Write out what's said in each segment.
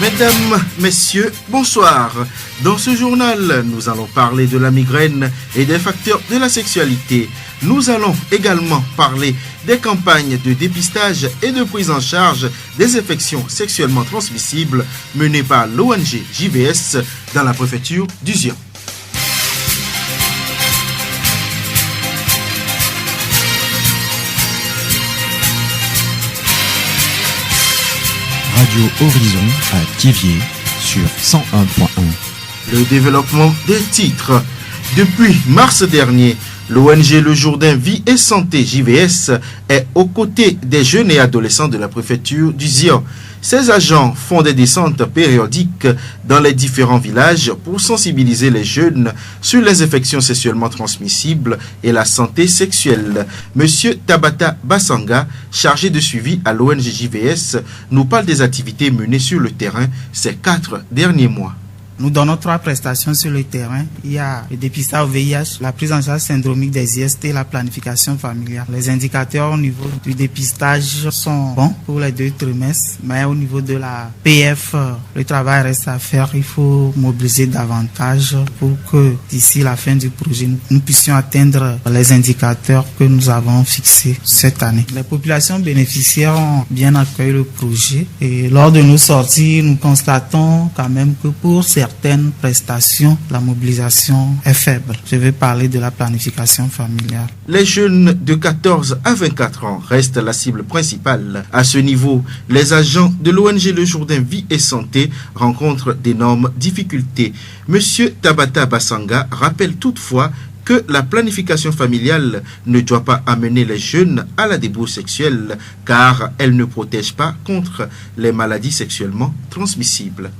Mesdames, messieurs, bonsoir. Dans ce journal, nous allons parler de la migraine et des facteurs de la sexualité. Nous allons également parler des campagnes de dépistage et de prise en charge des infections sexuellement transmissibles menées par l'ONG JVS dans la préfecture du Zion. Radio Horizon à Thiéviers sur 101.1. Le développement des titres. Depuis mars dernier, l'ONG Le Jourdain Vie et Santé JVS est aux côtés des jeunes et adolescents de la préfecture du Zion. Ces agents font des descentes périodiques dans les différents villages pour sensibiliser les jeunes sur les infections sexuellement transmissibles et la santé sexuelle. Monsieur Tabata Basanga, chargé de suivi à l'ONG JVS, nous parle des activités menées sur le terrain ces 4 derniers mois. Nous donnons 3 prestations sur le terrain. Il y a le dépistage au VIH, la prise en charge syndromique des IST et la planification familiale. Les indicateurs au niveau du dépistage sont bons pour les 2 trimestres, mais au niveau de la PF, le travail reste à faire. Il faut mobiliser davantage pour que d'ici la fin du projet, nous puissions atteindre les indicateurs que nous avons fixés cette année. Les populations bénéficiaires ont bien accueilli le projet et lors de nos sorties, nous constatons quand même que pour certaines prestations, la mobilisation est faible. Je vais parler de la planification familiale. Les jeunes de 14 à 24 ans restent la cible principale. À ce niveau, les agents de l'ONG Le Jourdain Vie et Santé rencontrent d'énormes difficultés. Monsieur Tabata Basanga rappelle toutefois que la planification familiale ne doit pas amener les jeunes à la débauche sexuelle car elle ne protège pas contre les maladies sexuellement transmissibles.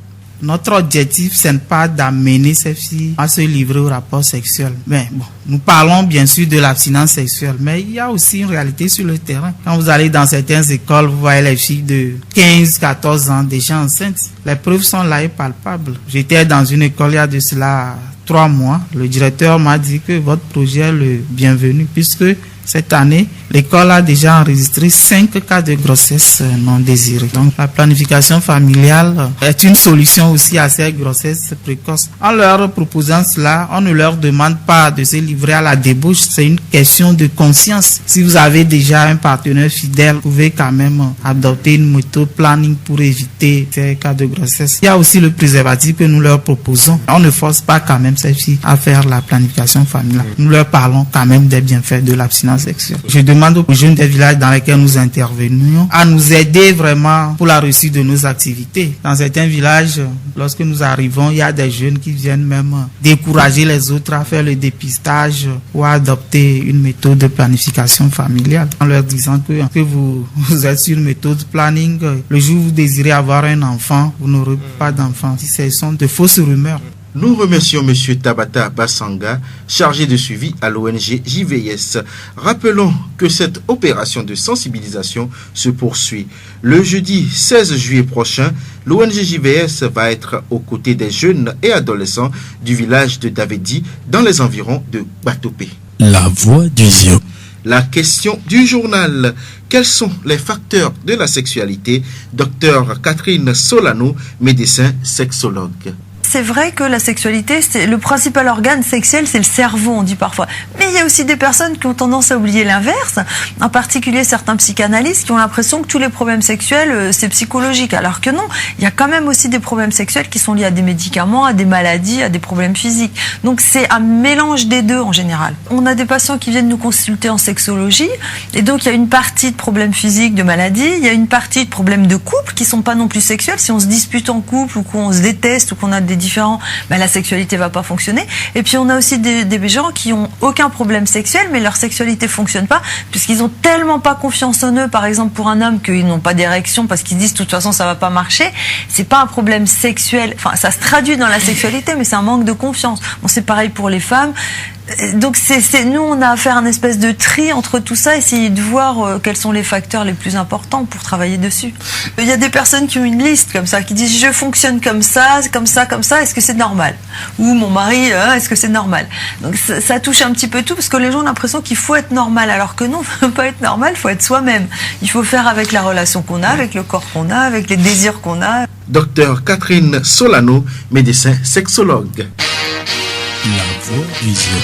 Notre objectif, ce n'est pas d'amener ces filles à se livrer au rapport sexuel. Mais bon, nous parlons bien sûr de l'abstinence sexuelle, mais il y a aussi une réalité sur le terrain. Quand vous allez dans certaines écoles, vous voyez les filles de 15, 14 ans déjà enceintes. Les preuves sont là et palpables. J'étais dans une école il y a de cela 3 mois. Le directeur m'a dit que votre projet est le bienvenu puisque cette année, l'école a déjà enregistré 5 cas de grossesse non désirée. Donc, la planification familiale est une solution aussi à ces grossesses précoces. En leur proposant cela, on ne leur demande pas de se livrer à la débauche. C'est une question de conscience. Si vous avez déjà un partenaire fidèle, vous pouvez quand même adopter une méthode planning pour éviter ces cas de grossesse. Il y a aussi le préservatif que nous leur proposons. On ne force pas quand même ces filles à faire la planification familiale. Nous leur parlons quand même des bienfaits de l'abstinence sexuelle. Je demande aux jeunes des villages dans lesquels nous intervenons à nous aider vraiment pour la réussite de nos activités. Dans certains villages, lorsque nous arrivons, il y a des jeunes qui viennent même décourager les autres à faire le dépistage ou à adopter une méthode de planification familiale en leur disant que vous êtes sur une méthode planning. Le jour où vous désirez avoir un enfant, vous n'aurez pas d'enfant. Ce sont de fausses rumeurs. Nous remercions M. Tabata Basanga, chargé de suivi à l'ONG JVS. Rappelons que cette opération de sensibilisation se poursuit. Le jeudi 16 juillet prochain, l'ONG JVS va être aux côtés des jeunes et adolescents du village de Davedi dans les environs de Batopé. La voix du Zion. La question du journal. Quels sont les facteurs de la sexualité? Docteur Catherine Solano, médecin sexologue. C'est vrai que la sexualité, c'est le principal organe sexuel, c'est le cerveau, on dit parfois. Mais il y a aussi des personnes qui ont tendance à oublier l'inverse, en particulier certains psychanalystes qui ont l'impression que tous les problèmes sexuels, c'est psychologique, alors que non. Il y a quand même aussi des problèmes sexuels qui sont liés à des médicaments, à des maladies, à des problèmes physiques. Donc c'est un mélange des deux en général. On a des patients qui viennent nous consulter en sexologie, et donc il y a une partie de problèmes physiques, de maladies, il y a une partie de problèmes de couple qui sont pas non plus sexuels. Si on se dispute en couple ou qu'on se déteste ou qu'on a des différents, ben la sexualité va pas fonctionner. Et puis on a aussi des gens qui ont aucun problème sexuel, mais leur sexualité fonctionne pas, puisqu'ils ont tellement pas confiance en eux, par exemple pour un homme, qu'ils n'ont pas d'érection parce qu'ils disent de toute façon ça va pas marcher. C'est pas un problème sexuel, enfin ça se traduit dans la sexualité, mais c'est un manque de confiance. Bon, c'est pareil pour les femmes. Donc nous, on a à faire un espèce de tri entre tout ça, essayer de voir quels sont les facteurs les plus importants pour travailler dessus. Il y a des personnes qui ont une liste comme ça, qui disent je fonctionne comme ça, est-ce que c'est normal? Ou mon mari, est-ce que c'est normal? Donc ça touche un petit peu tout, parce que les gens ont l'impression qu'il faut être normal, alors que non, il ne faut pas être normal, il faut être soi-même. Il faut faire avec la relation qu'on a, avec le corps qu'on a, avec les désirs qu'on a. Docteur Catherine Solano, médecin sexologue. La voix du Zion.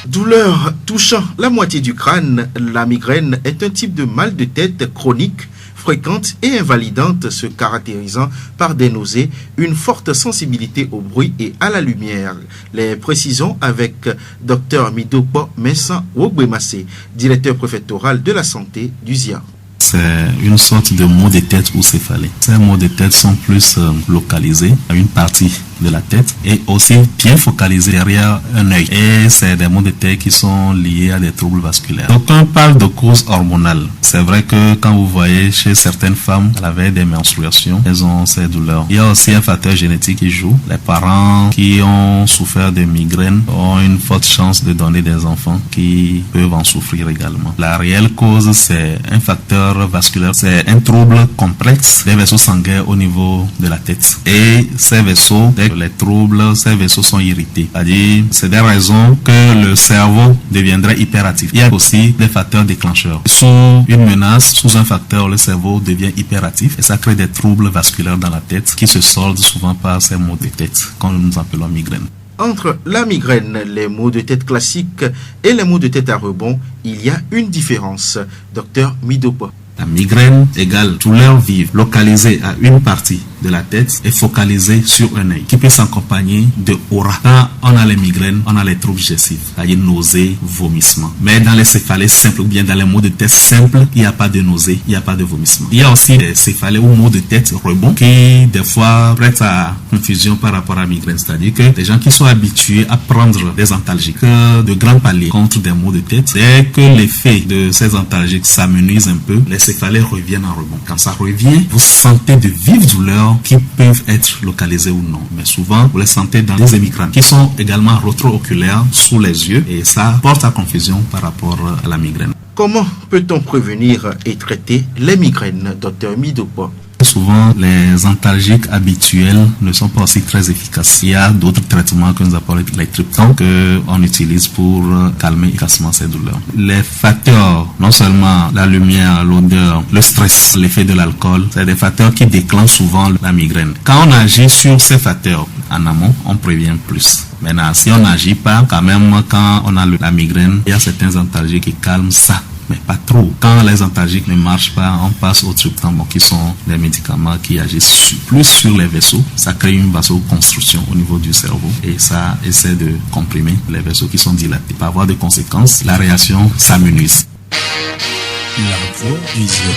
Douleur touchant la moitié du crâne, la migraine est un type de mal de tête chronique, fréquente et invalidante, se caractérisant par des nausées, une forte sensibilité au bruit et à la lumière. Les précisions avec Dr Midopo Mensah Wogbemassé, directeur préfectoral de la santé du ZIA. C'est une sorte de maux de tête ou céphalée. Ces maux de tête sont plus localisés à une partie de la tête et aussi bien focalisés derrière un œil. Et c'est des maux de tête qui sont liés à des troubles vasculaires. Donc on parle de cause hormonale. C'est vrai que quand vous voyez chez certaines femmes à la veille des menstruations, elles ont ces douleurs. Il y a aussi un facteur génétique qui joue. Les parents qui ont souffert de migraines ont une forte chance de donner des enfants qui peuvent en souffrir également. La réelle cause, c'est un facteur vasculaire. C'est un trouble complexe des vaisseaux sanguins au niveau de la tête. Et ces vaisseaux, dès que les troubles, ces vaisseaux sont irrités. C'est-à-dire, c'est des raisons que le cerveau deviendrait hyperactif. Il y a aussi des facteurs déclencheurs. Sous une menace, sous un facteur, le cerveau devient hyperactif et ça crée des troubles vasculaires dans la tête qui se soldent souvent par ces maux de tête, comme nous appelons migraine. Entre la migraine, les maux de tête classiques et les maux de tête à rebond, il y a une différence. Docteur Midopo. La migraine égale douleur vive, localisée à une partie de la tête et focalisée sur un œil, qui peut s'accompagner de aura. Quand on a les migraines, on a les troubles digestifs, c'est-à-dire nausées, vomissements. Mais dans les céphalées simples ou bien dans les maux de tête simples, il n'y a pas de nausées, il n'y a pas de vomissements. Il y a aussi des céphalées ou maux de tête rebond qui, des fois, prêtent à confusion par rapport à la migraine. C'est-à-dire que les gens qui sont habitués à prendre des antalgiques de grands paliers contre des maux de tête, dès que l'effet de ces antalgiques s'amenuise un peu, les céphalées reviennent en rebond. Quand ça revient, vous sentez de vives douleurs qui peuvent être localisées ou non. Mais souvent, vous les sentez dans les hémicrânes qui sont également rétro-oculaires sous les yeux et ça porte à confusion par rapport à la migraine. Comment peut-on prévenir et traiter les migraines, docteur Midopo? Souvent, les antalgiques habituels ne sont pas aussi très efficaces. Il y a d'autres traitements que nous appelons les triptans qu'on utilise pour calmer efficacement ces douleurs. Les facteurs, non seulement la lumière, l'odeur, le stress, l'effet de l'alcool, c'est des facteurs qui déclenchent souvent la migraine. Quand on agit sur ces facteurs en amont, on prévient plus. Maintenant, si on n'agit pas, quand même, quand on a la migraine, il y a certains antalgiques qui calment ça. Mais pas trop. Quand les antalgiques ne marchent pas, on passe aux triptans, qui sont des médicaments qui agissent plus sur les vaisseaux. Ça crée une vasoconstruction au niveau du cerveau et ça essaie de comprimer les vaisseaux qui sont dilatés. Par voie de conséquence, la réaction s'amenuise. La voix du Zion.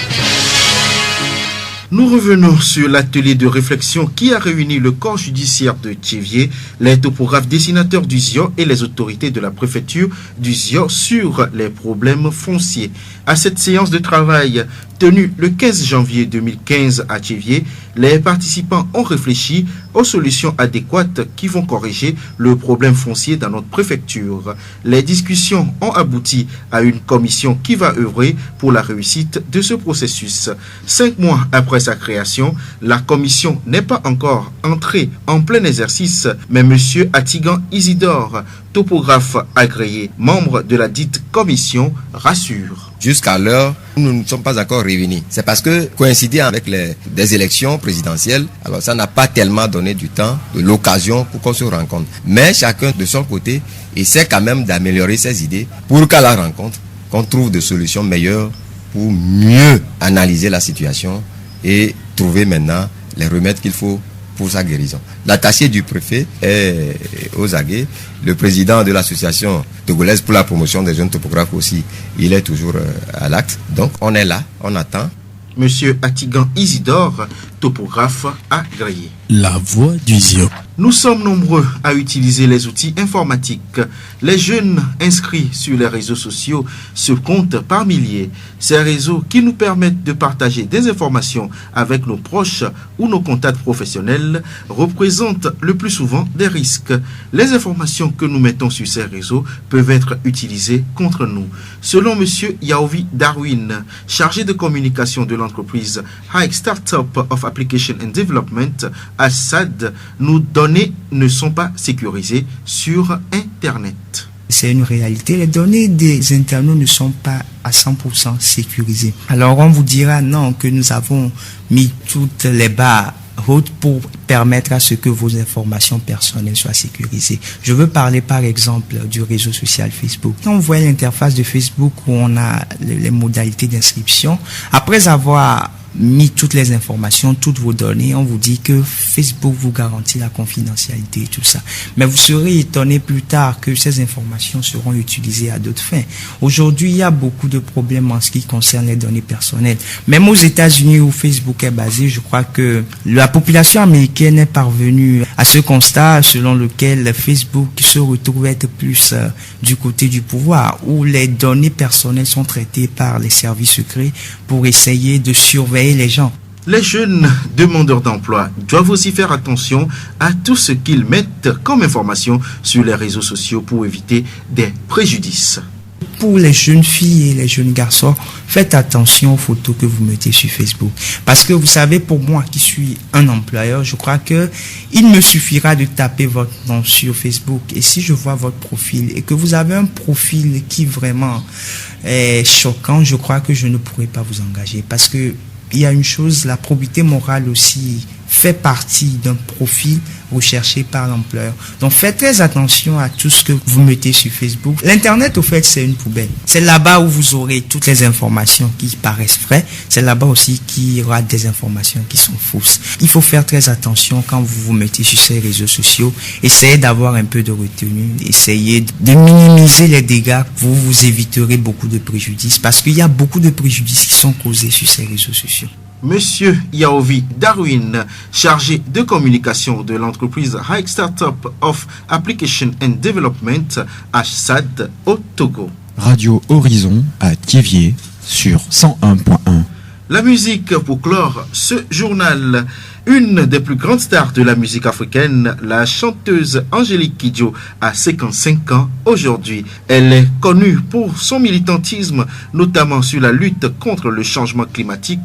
Nous revenons sur l'atelier de réflexion qui a réuni le corps judiciaire de Thiévié, les topographes dessinateurs du ZIO et les autorités de la préfecture du ZIO sur les problèmes fonciers. À cette séance de travail tenue le 15 janvier 2015 à Thiévié, les participants ont réfléchi aux solutions adéquates qui vont corriger le problème foncier dans notre préfecture. Les discussions ont abouti à une commission qui va œuvrer pour la réussite de ce processus. 5 mois après sa création, la commission n'est pas encore entrée en plein exercice, mais M. Atigan Isidore, topographe agréé, membre de la dite commission, rassure. Jusqu'à l'heure, nous ne sommes pas encore revenus. C'est parce que coïncider avec des élections présidentielles, alors ça n'a pas tellement donné du temps, de l'occasion pour qu'on se rencontre. Mais chacun de son côté essaie quand même d'améliorer ses idées pour qu'à la rencontre, qu'on trouve des solutions meilleures pour mieux analyser la situation et trouver maintenant les remèdes qu'il faut pour sa guérison. L'attaché du préfet est aux aguets. Le président de l'association togolaise pour la promotion des jeunes topographes aussi, il est toujours à l'acte. Donc on est là, on attend. Monsieur Atigan Isidore, topographe agréé. La voix du Zion. Nous sommes nombreux à utiliser les outils informatiques. Les jeunes inscrits sur les réseaux sociaux se comptent par milliers. Ces réseaux qui nous permettent de partager des informations avec nos proches ou nos contacts professionnels représentent le plus souvent des risques. Les informations que nous mettons sur ces réseaux peuvent être utilisées contre nous. Selon M. Yaovi Darwin, chargé de communication de l'entreprise High Startup of Application and Development, HSAD, nos données ne sont pas sécurisées sur Internet. C'est une réalité. Les données des internautes ne sont pas à 100% sécurisées. Alors on vous dira non, que nous avons mis toutes les barres hautes pour permettre à ce que vos informations personnelles soient sécurisées. Je veux parler par exemple du réseau social Facebook. Quand on voit l'interface de Facebook où on a les modalités d'inscription, après avoir mis toutes les informations, toutes vos données, on vous dit que Facebook vous garantit la confidentialité et tout ça. Mais vous serez étonné plus tard que ces informations seront utilisées à d'autres fins. Aujourd'hui, il y a beaucoup de problèmes en ce qui concerne les données personnelles. Même aux États-Unis où Facebook est basé, je crois que la population américaine est parvenue à ce constat selon lequel Facebook se retrouve être plus du côté du pouvoir, où les données personnelles sont traitées par les services secrets pour essayer de surveiller les gens. Les jeunes demandeurs d'emploi doivent aussi faire attention à tout ce qu'ils mettent comme information sur les réseaux sociaux pour éviter des préjudices. Pour les jeunes filles et les jeunes garçons, faites attention aux photos que vous mettez sur Facebook. Parce que vous savez, pour moi qui suis un employeur, je crois que il me suffira de taper votre nom sur Facebook. Et si je vois votre profil et que vous avez un profil qui vraiment est choquant, je crois que je ne pourrai pas vous engager. Parce que il y a une chose, la probité morale aussi fait partie d'un profil recherché par l'employeur. Donc faites très attention à tout ce que vous mettez sur Facebook. L'Internet, au fait, c'est une poubelle. C'est là-bas où vous aurez toutes les informations qui paraissent vraies. C'est là-bas aussi qu'il y aura des informations qui sont fausses. Il faut faire très attention quand vous vous mettez sur ces réseaux sociaux. Essayez d'avoir un peu de retenue. Essayez de minimiser les dégâts. Vous vous éviterez beaucoup de préjudices parce qu'il y a beaucoup de préjudices qui sont causés sur ces réseaux sociaux. Monsieur Yaovi Darwin, chargé de communication de l'entreprise High Startup of Application and Development, HSAD, au Togo. Radio Horizon à Thiéviers sur 101.1. La musique pour clore ce journal. Une des plus grandes stars de la musique africaine, la chanteuse Angélique Kidjo a 55 ans aujourd'hui. Elle est connue pour son militantisme, notamment sur la lutte contre le changement climatique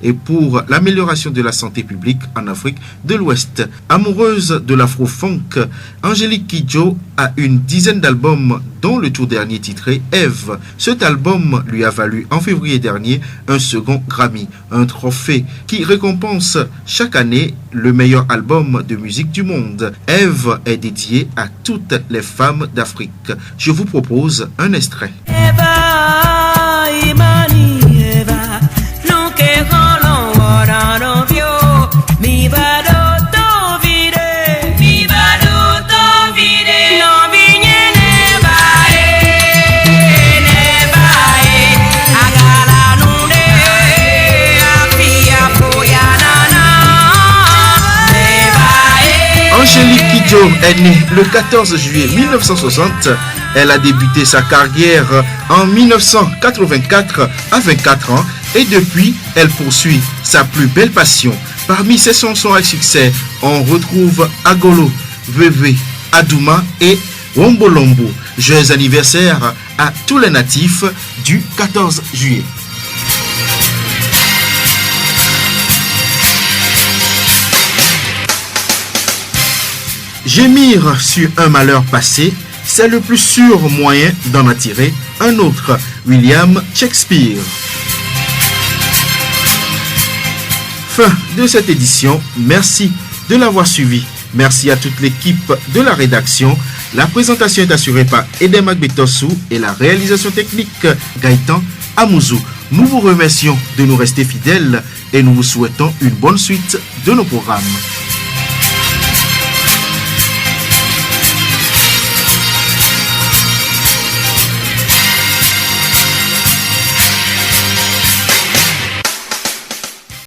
et pour l'amélioration de la santé publique en Afrique de l'Ouest. Amoureuse de l'afro-funk, Angélique Kidjo a une dizaine d'albums, dont le tout dernier titré Eve. Cet album lui a valu en février dernier un second Grammy, un trophée qui récompense chaque année le meilleur album de musique du monde. Eve est dédié à toutes les femmes d'Afrique. Je vous propose un extrait. Eva, Imani, Eva, no que mi Angélique Kidjo est née le 14 juillet 1960. Elle a débuté sa carrière en 1984 à 24 ans et depuis, elle poursuit sa plus belle passion. Parmi ses chansons à succès, on retrouve Agolo, Veve, Adouma et Wombolombo. Joyeux anniversaire à tous les natifs du 14 juillet. Gémir sur un malheur passé, c'est le plus sûr moyen d'en attirer un autre. William Shakespeare. Fin de cette édition. Merci de l'avoir suivi. Merci à toute l'équipe de la rédaction. La présentation est assurée par Edem Agbetossou et la réalisation technique Gaëtan Amouzou. Nous vous remercions de nous rester fidèles et nous vous souhaitons une bonne suite de nos programmes.